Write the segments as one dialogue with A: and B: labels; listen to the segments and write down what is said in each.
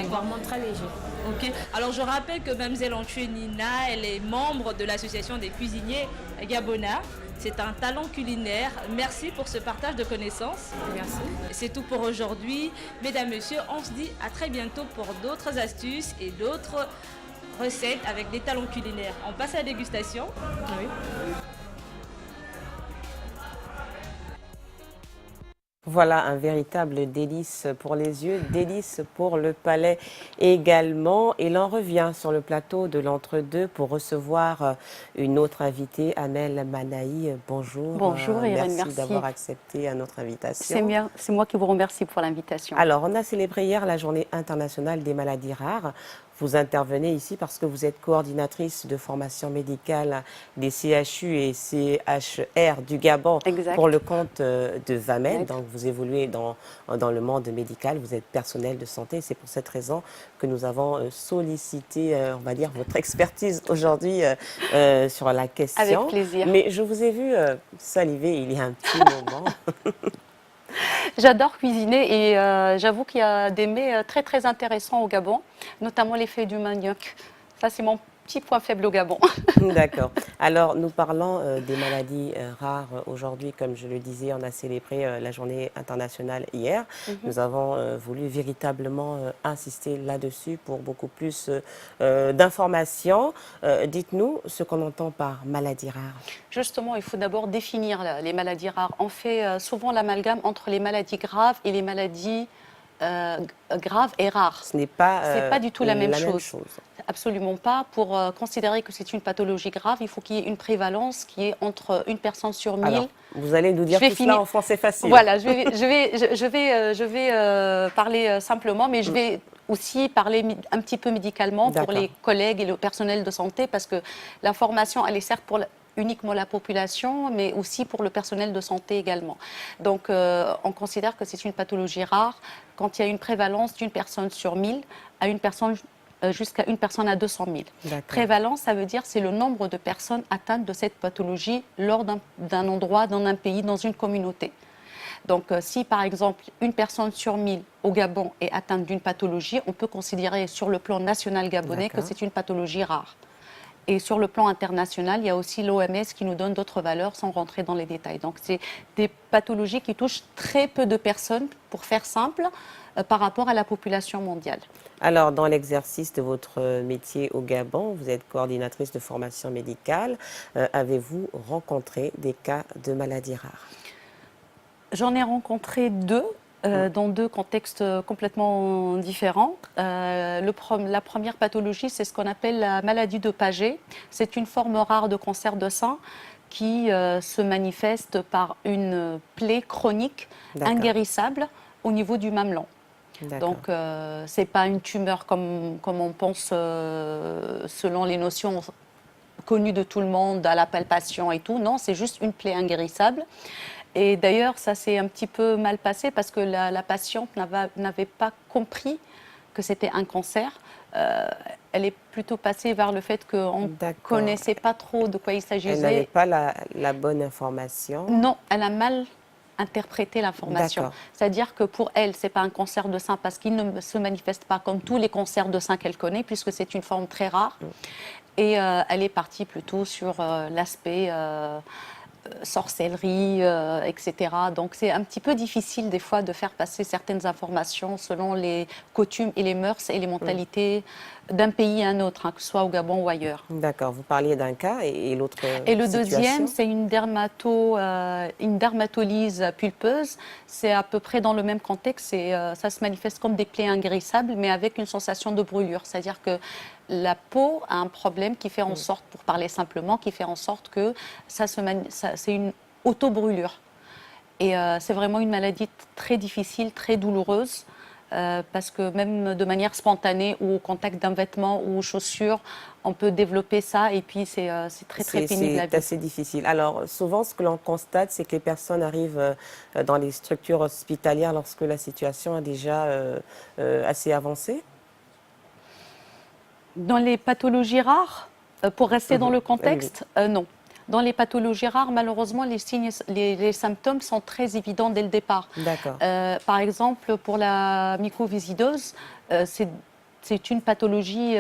A: D'accord.
B: Vraiment très léger.
A: Ok. Alors je rappelle que Mademoiselle Antue Nina, elle est membre de l'association des cuisiniers Gabona. C'est un talent culinaire. Merci pour ce partage de connaissances.
B: Merci.
A: C'est tout pour aujourd'hui. Mesdames, Messieurs, on se dit à très bientôt pour d'autres astuces et d'autres recettes avec des talents culinaires. On passe à la dégustation.
B: Oui.
C: Voilà un véritable délice pour les yeux, délice pour le palais également. Et l'on revient sur le plateau de l'entre-deux pour recevoir une autre invitée, Amel Manaï. Bonjour.
D: Bonjour Irène,
C: merci d'avoir accepté notre invitation.
D: C'est moi qui vous remercie pour l'invitation.
C: Alors, on a célébré hier la Journée internationale des maladies rares. Vous intervenez ici parce que vous êtes coordinatrice de formation médicale des CHU et CHR du Gabon
D: Exact.
C: pour le compte de VAMED.
D: Exact.
C: Donc, vous évoluez dans le monde médical, vous êtes personnel de santé. C'est pour cette raison que nous avons sollicité, on va dire, votre expertise aujourd'hui sur la question.
D: Avec plaisir.
C: Mais je vous ai vu saliver il y a un petit moment.
D: J'adore cuisiner et j'avoue qu'il y a des mets très très intéressants au Gabon, notamment les feuilles du manioc. Ça, c'est mon petit point faible au Gabon.
C: D'accord. Alors, nous parlons des maladies rares aujourd'hui. Comme je le disais, on a célébré la journée internationale hier. Nous avons voulu véritablement insister là-dessus pour beaucoup plus d'informations. Dites-nous ce qu'on entend par maladie rare.
D: Justement, il faut d'abord définir les maladies rares. On fait souvent l'amalgame entre les maladies graves et les maladies graves et rares.
C: Ce n'est pas,
D: C'est pas du tout la même chose.
C: chose.
D: Absolument pas. Pour considérer que c'est une pathologie grave, il faut qu'il y ait une prévalence qui est entre une personne sur 1000.
C: Alors, vous allez nous dire tout cela en français facile.
D: Voilà, je vais parler simplement, mais je vais aussi parler un petit peu médicalement pour les collègues et le personnel de santé, parce que l'information, elle est certes pour uniquement la population, mais aussi pour le personnel de santé également. Donc, on considère que c'est une pathologie rare quand il y a une prévalence d'une personne sur 1000 à une personne jusqu'à une personne à 200 000. Prévalence, ça veut dire c'est le nombre de personnes atteintes de cette pathologie lors d'un endroit, dans un pays, dans une communauté. Donc, si par exemple une personne sur 1000 au Gabon est atteinte d'une pathologie, on peut considérer sur le plan national gabonais que c'est une pathologie rare. Et sur le plan international, il y a aussi l'OMS qui nous donne d'autres valeurs sans rentrer dans les détails. Donc, c'est des pathologies qui touchent très peu de personnes, pour faire simple, par rapport à la population mondiale.
C: Alors, dans l'exercice de votre métier au Gabon, vous êtes coordinatrice de formation médicale. Avez-vous rencontré des cas de maladies rares?
D: J'en ai rencontré deux. Dans deux contextes complètement différents. La première pathologie, c'est ce qu'on appelle la maladie de Paget. C'est une forme rare de cancer de sein qui se manifeste par une plaie chronique inguérissable au niveau du mamelon. Donc, ce n'est pas une tumeur comme on pense selon les notions connues de tout le monde, à la palpation et tout. Non, c'est juste une plaie inguérissable. Et d'ailleurs, ça s'est un petit peu mal passé parce que la patiente n'avait pas compris que c'était un cancer. Elle est plutôt passée vers le fait qu'on ne connaissait pas trop de quoi il s'agissait.
C: Elle n'avait pas la bonne information.
D: Non, elle a mal interprété l'information. C'est-à-dire que pour elle, ce n'est pas un cancer de sein parce qu'il ne se manifeste pas comme tous les cancers de sein qu'elle connaît, puisque c'est une forme très rare. Et elle est partie plutôt sur l'aspect sorcellerie, etc. Donc c'est un petit peu difficile des fois de faire passer certaines informations selon les coutumes et les mœurs et les mentalités d'un pays à un autre, que ce soit au Gabon ou ailleurs.
C: D'accord, vous parliez d'un cas et l'autre
D: Et le deuxième, c'est une dermatolyse pulpeuse. C'est à peu près dans le même contexte. Ça se manifeste comme des plaies inguérissables, mais avec une sensation de brûlure. C'est-à-dire que la peau a un problème qui fait en sorte, pour parler simplement, qui fait en sorte que c'est une auto-brûlure. Et c'est vraiment une maladie très difficile, très douloureuse. Parce que même de manière spontanée ou au contact d'un vêtement ou aux chaussures, on peut développer ça et puis c'est très pénible.
C: C'est assez difficile. Alors souvent ce que l'on constate, c'est que les personnes arrivent dans les structures hospitalières lorsque la situation est déjà assez avancée.
D: Dans les pathologies rares, pour rester dans le contexte, non. Dans les pathologies rares, malheureusement, les signes, les symptômes sont très évidents dès le départ.
C: D'accord.
D: Par exemple, pour la mycoviscidose, c'est une pathologie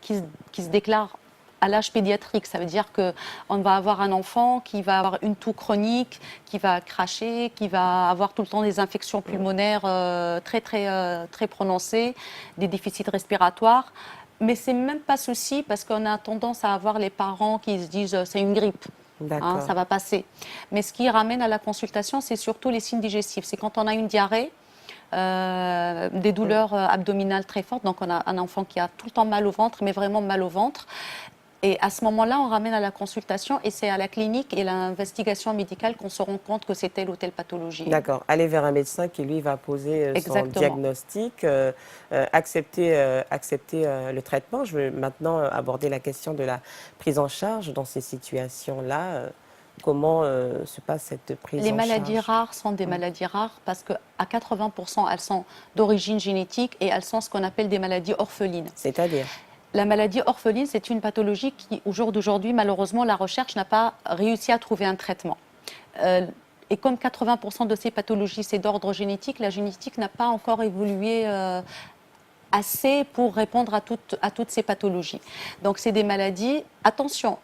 D: qui se déclare à l'âge pédiatrique. Ça veut dire qu'on va avoir un enfant qui va avoir une toux chronique, qui va cracher, qui va avoir tout le temps des infections pulmonaires très prononcées, des déficits respiratoires. Mais c'est même pas ceci parce qu'on a tendance à avoir les parents qui se disent c'est une grippe. Ça va passer. Mais ce qui ramène à la consultation, c'est surtout les signes digestifs. C'est quand on a une diarrhée, des douleurs abdominales très fortes. Donc on a un enfant qui a tout le temps mal au ventre, mais vraiment mal au ventre. Et à ce moment-là, on ramène à la consultation et c'est à la clinique et l'investigation médicale qu'on se rend compte que c'est telle ou telle pathologie.
C: D'accord. Aller vers un médecin qui, lui, va poser son diagnostic, accepter le traitement. Je veux maintenant aborder la question de la prise en charge dans ces situations-là. Comment se passe cette prise en charge?
D: Les maladies rares sont des maladies rares parce qu'à 80%, elles sont d'origine génétique et elles sont ce qu'on appelle des maladies orphelines.
C: C'est-à-dire?
D: La maladie orpheline, c'est une pathologie qui, au jour d'aujourd'hui, malheureusement, la recherche n'a pas réussi à trouver un traitement. Et comme 80% de ces pathologies, c'est d'ordre génétique, la génétique n'a pas encore évolué assez pour répondre à toutes ces pathologies. Donc, c'est des maladies. Attention,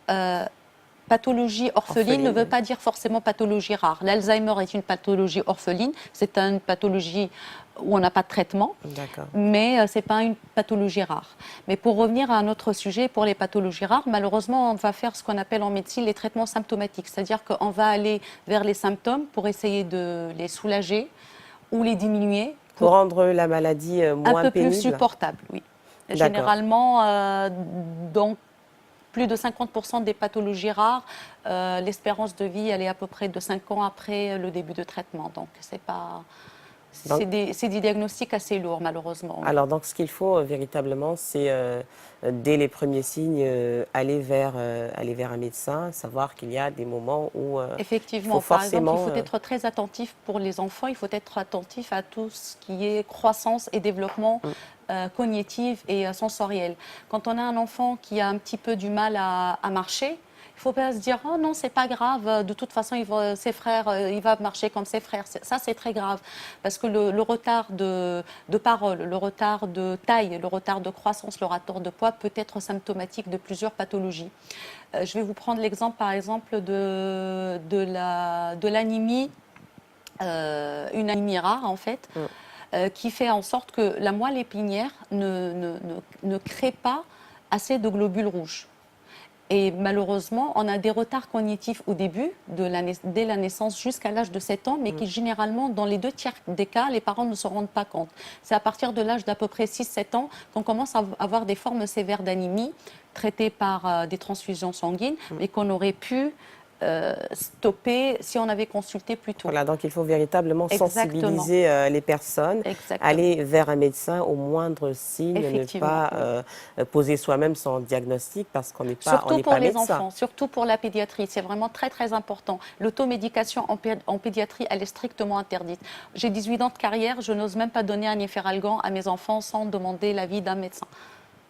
D: pathologie orpheline ne veut pas dire forcément pathologie rare. L'Alzheimer est une pathologie orpheline, c'est une pathologie où on n'a pas de traitement, mais ce n'est pas une pathologie rare. Mais pour revenir à un autre sujet, pour les pathologies rares, malheureusement, on va faire ce qu'on appelle en médecine les traitements symptomatiques, c'est-à-dire qu'on va aller vers les symptômes pour essayer de les soulager ou les diminuer.
C: Pour rendre la maladie moins
D: un peu
C: pénible.
D: plus supportable, oui. Généralement, donc, plus de 50% des pathologies rares, l'espérance de vie, elle est à peu près de 5 ans après le début de traitement. Donc, c'est des diagnostics assez lourds, malheureusement.
C: Alors, donc, ce qu'il faut véritablement, c'est, dès les premiers signes, aller vers un médecin, savoir qu'il y a des moments où
D: effectivement, par exemple, il faut être très attentif pour les enfants, il faut être attentif à tout ce qui est croissance et développement cognitive et sensorielle. Quand on a un enfant qui a un petit peu du mal à marcher, il ne faut pas se dire « Oh non, c'est pas grave, de toute façon, ses frères, il va marcher comme ses frères ». Ça, c'est très grave parce que le retard de parole, le retard de taille, le retard de croissance, le retard de poids peut être symptomatique de plusieurs pathologies. Je vais vous prendre l'exemple, par exemple, de l'anémie, une anémie rare, en fait, qui fait en sorte que la moelle épinière ne crée pas assez de globules rouges. Et malheureusement, on a des retards cognitifs au début, dès la naissance jusqu'à l'âge de 7 ans, mais qui généralement, dans les 2 tiers des cas, les parents ne se rendent pas compte. C'est à partir de l'âge d'à peu près 6-7 ans qu'on commence à avoir des formes sévères d'anémie traitées par des transfusions sanguines, mais qu'on aurait pu stopper si on avait consulté plus tôt.
C: Voilà, donc il faut véritablement sensibiliser les personnes, aller vers un médecin au moindre signe, ne pas poser soi-même son diagnostic parce qu'on n'est pas médecin.
D: Surtout pour les enfants, surtout pour la pédiatrie, c'est vraiment très très important. L'automédication en pédiatrie, elle est strictement interdite. J'ai 18 ans de carrière, je n'ose même pas donner un efferalgan à mes enfants sans demander l'avis d'un médecin.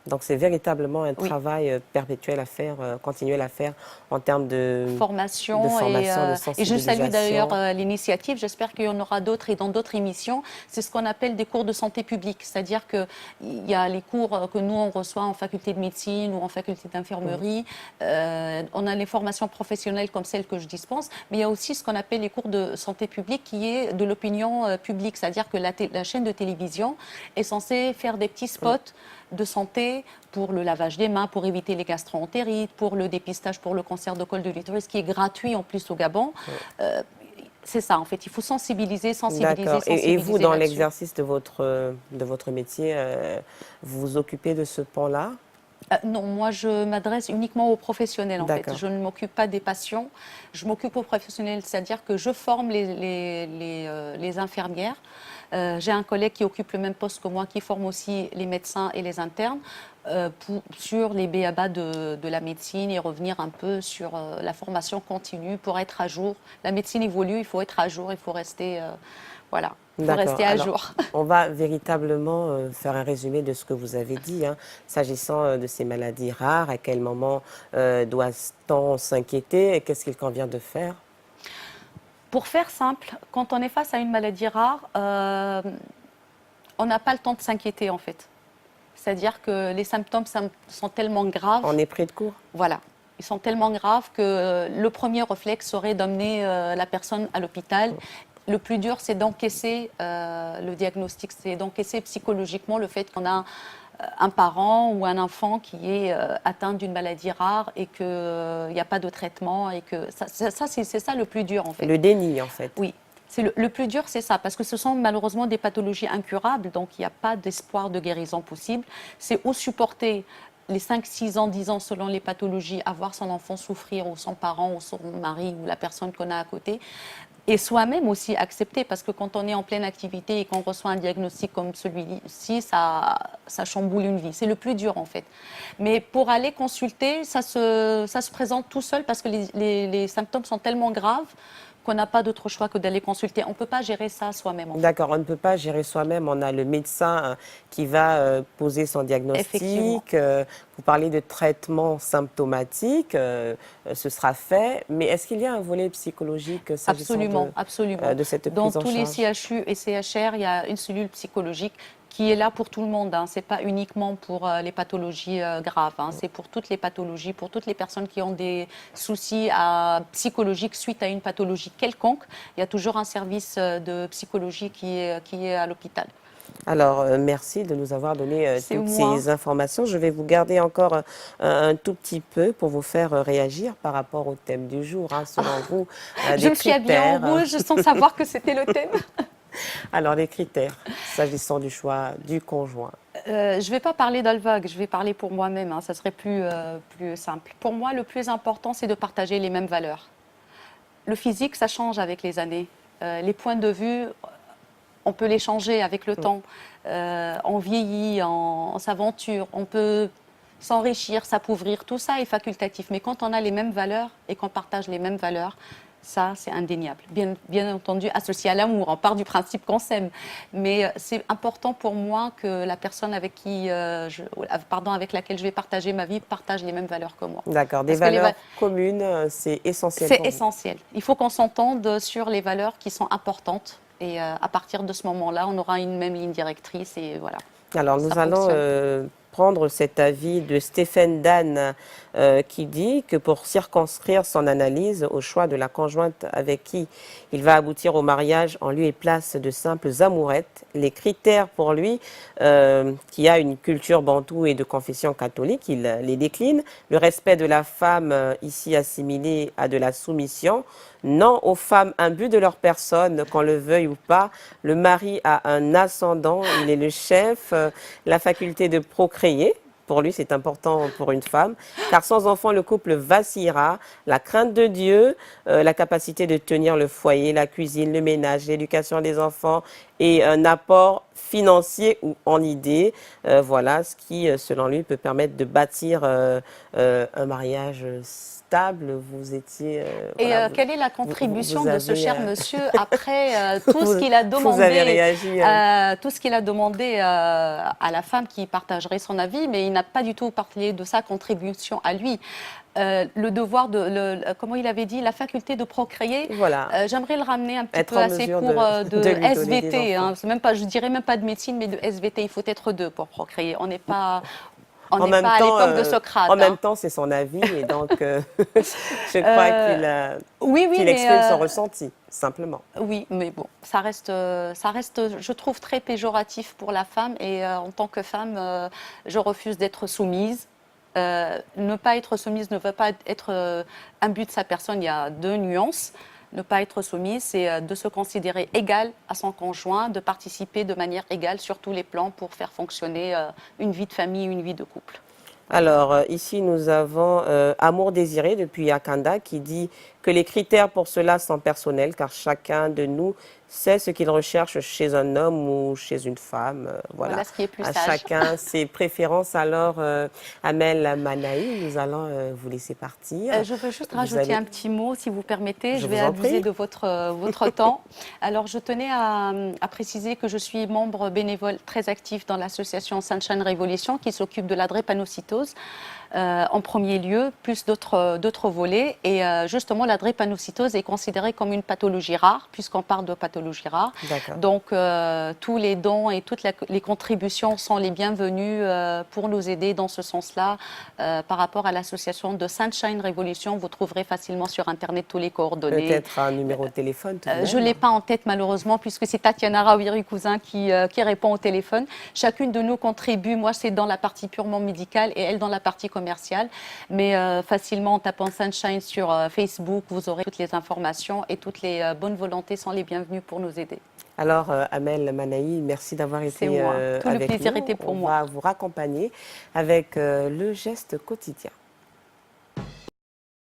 C: Donc, c'est véritablement un travail perpétuel à faire, continuel à faire en termes de formation, de sensibilisation.
D: Et je salue d'ailleurs l'initiative. J'espère qu'il y en aura d'autres et dans d'autres émissions. C'est ce qu'on appelle des cours de santé publique. C'est-à-dire qu'il y a les cours que nous, on reçoit en faculté de médecine ou en faculté d'infirmerie. On a les formations professionnelles comme celles que je dispense. Mais il y a aussi ce qu'on appelle les cours de santé publique qui est de l'opinion publique. C'est-à-dire que la chaîne de télévision est censée faire des petits spots de santé pour le lavage des mains, pour éviter les gastro-entérites, pour le dépistage pour le cancer de col de l'utérus, qui est gratuit en plus au Gabon. C'est ça, en fait. Il faut sensibiliser.
C: Et vous, dans l'exercice de votre métier, vous vous occupez de ce pan-là?
D: Non, moi je m'adresse uniquement aux professionnels en fait. Je ne m'occupe pas des patients, je m'occupe aux professionnels, c'est-à-dire que je forme les infirmières. J'ai un collègue qui occupe le même poste que moi, qui forme aussi les médecins et les internes sur les b.a.-ba de la médecine et revenir un peu sur la formation continue pour être à jour. La médecine évolue, il faut être à jour, il faut rester... voilà. pour rester à jour.
C: On va véritablement faire un résumé de ce que vous avez dit, hein, s'agissant de ces maladies rares. À quel moment doit-on s'inquiéter et qu'est-ce qu'il convient de faire?
D: Pour faire simple, quand on est face à une maladie rare, on n'a pas le temps de s'inquiéter en fait. C'est-à-dire que les symptômes sont tellement graves.
C: On est pris de court.
D: Voilà. Ils sont tellement graves que le premier réflexe serait d'emmener la personne à l'hôpital. Le plus dur, c'est d'encaisser le diagnostic, c'est d'encaisser psychologiquement le fait qu'on a un parent ou un enfant qui est atteint d'une maladie rare et qu'il n'y a pas de traitement. Et que c'est ça le plus dur en fait.
C: Le déni en fait.
D: Oui. Le plus dur, c'est ça, parce que ce sont malheureusement des pathologies incurables, donc il n'y a pas d'espoir de guérison possible. C'est ou supporter les 5, 6 ans, 10 ans selon les pathologies, à voir son enfant souffrir ou son parent ou son mari ou la personne qu'on a à côté. Et soi-même aussi accepter, parce que quand on est en pleine activité et qu'on reçoit un diagnostic comme celui-ci, ça chamboule une vie. C'est le plus dur en fait. Mais pour aller consulter, ça se présente tout seul parce que les symptômes sont tellement graves qu'on n'a pas d'autre choix que d'aller consulter. On ne peut pas gérer ça soi-même.
C: D'accord, on ne peut pas gérer soi-même. On a le médecin qui va poser son diagnostic. Vous parlez de traitement symptomatique, ce sera fait. Mais est-ce qu'il y a un volet psychologique
D: absolument.
C: De cette prise
D: en charge? Dans tous les CHU et CHR, il y a une cellule psychologique qui est là pour tout le monde. Ce n'est pas uniquement pour les pathologies graves. C'est pour toutes les pathologies, pour toutes les personnes qui ont des soucis psychologiques suite à une pathologie quelconque. Il y a toujours un service de psychologie qui est à l'hôpital.
C: Alors, merci de nous avoir donné toutes ces informations. Je vais vous garder encore un tout petit peu pour vous faire réagir par rapport au thème du jour. Selon vous,
D: je me suis habillée en rouge sans savoir que c'était le thème.
C: Alors, les critères, s'agissant du choix du conjoint.
D: Je ne vais pas parler d'Alvag, je vais parler pour moi-même, ça serait plus simple. Pour moi, le plus important, c'est de partager les mêmes valeurs. Le physique, ça change avec les années. Les points de vue, on peut les changer avec le temps. On vieillit, on s'aventure, on peut s'enrichir, s'appauvrir, tout ça est facultatif. Mais quand on a les mêmes valeurs et qu'on partage les mêmes valeurs, ça, c'est indéniable. Bien entendu, associé à l'amour, on part du principe qu'on s'aime. Mais c'est important pour moi que la personne avec laquelle je vais partager ma vie partage les mêmes valeurs que moi.
C: D'accord, des valeurs communes, c'est essentiel.
D: C'est essentiel. Il faut qu'on s'entende sur les valeurs qui sont importantes. Et à partir de ce moment-là, on aura une même ligne directrice. Et voilà.
C: Alors, nous allons prendre cet avis de Stéphane Dan qui dit que pour circonscrire son analyse au choix de la conjointe avec qui il va aboutir au mariage en lieu et place de simples amourettes, les critères pour lui, qui a une culture bantoue et de confession catholique, il les décline. Le respect de la femme ici assimilée à de la soumission. Non aux femmes imbues de leur personne, qu'on le veuille ou pas. Le mari a un ascendant, il est le chef, la faculté de procréer. Pour lui, c'est important pour une femme, car sans enfant, le couple vacillera. La crainte de Dieu, la capacité de tenir le foyer, la cuisine, le ménage, l'éducation des enfants et un apport financier ou en idée. Voilà ce qui, selon lui, peut permettre de bâtir un mariage stable. Vous étiez...
D: quelle est la contribution de ce cher monsieur après tout ce qu'il a demandé,
C: vous avez réagi,
D: tout ce qu'il a demandé à la femme qui partagerait son avis, mais il n'a pas du tout parlé de sa contribution à lui. Le devoir comment il avait dit, la faculté de procréer.
C: Voilà.
D: J'aimerais le ramener un petit peu à ses cours de SVT. Je dirais même pas de médecine, mais de SVT. Il faut être deux pour procréer. On n'est pas... On n'est pas à l'époque de Socrate.
C: En même temps, c'est son avis, et donc je crois qu'il exprime son ressenti, simplement.
D: Oui, mais bon, ça reste, je trouve, très péjoratif pour la femme, et en tant que femme, je refuse d'être soumise. Ne pas être soumise ne veut pas être un but de sa personne, il y a deux nuances. Ne pas être soumise, c'est de se considérer égal à son conjoint, de participer de manière égale sur tous les plans pour faire fonctionner une vie de famille, une vie de couple.
C: Alors, ici, nous avons Amour Désiré depuis Akanda qui dit que les critères pour cela sont personnels, car chacun de nous sait ce qu'il recherche chez un homme ou chez une femme.
D: Voilà ce qui est plus
C: à
D: sage.
C: chacun ses préférences. Alors, Amel Manaï, nous allons vous laisser partir.
D: Je veux juste rajouter un petit mot, si vous permettez. Je vais abuser de votre temps. Alors, je tenais à préciser que je suis membre bénévole très actif dans l'association Sunshine Revolution qui s'occupe de la drépanocytose. En premier lieu, plus d'autres volets. Et justement, la drépanocytose est considérée comme une pathologie rare, puisqu'on parle de pathologie rare. Donc, tous les dons et toutes les contributions sont les bienvenues pour nous aider dans ce sens-là. Par rapport à l'association de Sunshine Revolution, vous trouverez facilement sur Internet tous les coordonnées.
C: Peut-être un numéro de téléphone tout de même.
D: Je ne l'ai pas en tête malheureusement, puisque c'est Tatiana Rawiri-Cousin qui répond au téléphone. Chacune de nous contribue. Moi, c'est dans la partie purement médicale et elle dans la partie commerciale. Mais facilement en tapant Sunshine sur Facebook, vous aurez toutes les informations et toutes les bonnes volontés sont les bienvenues pour nous aider.
C: Alors, Amel Manaï, merci d'avoir été avec nous.
D: Tout le plaisir était pour moi.
C: On va vous raccompagner avec le geste quotidien.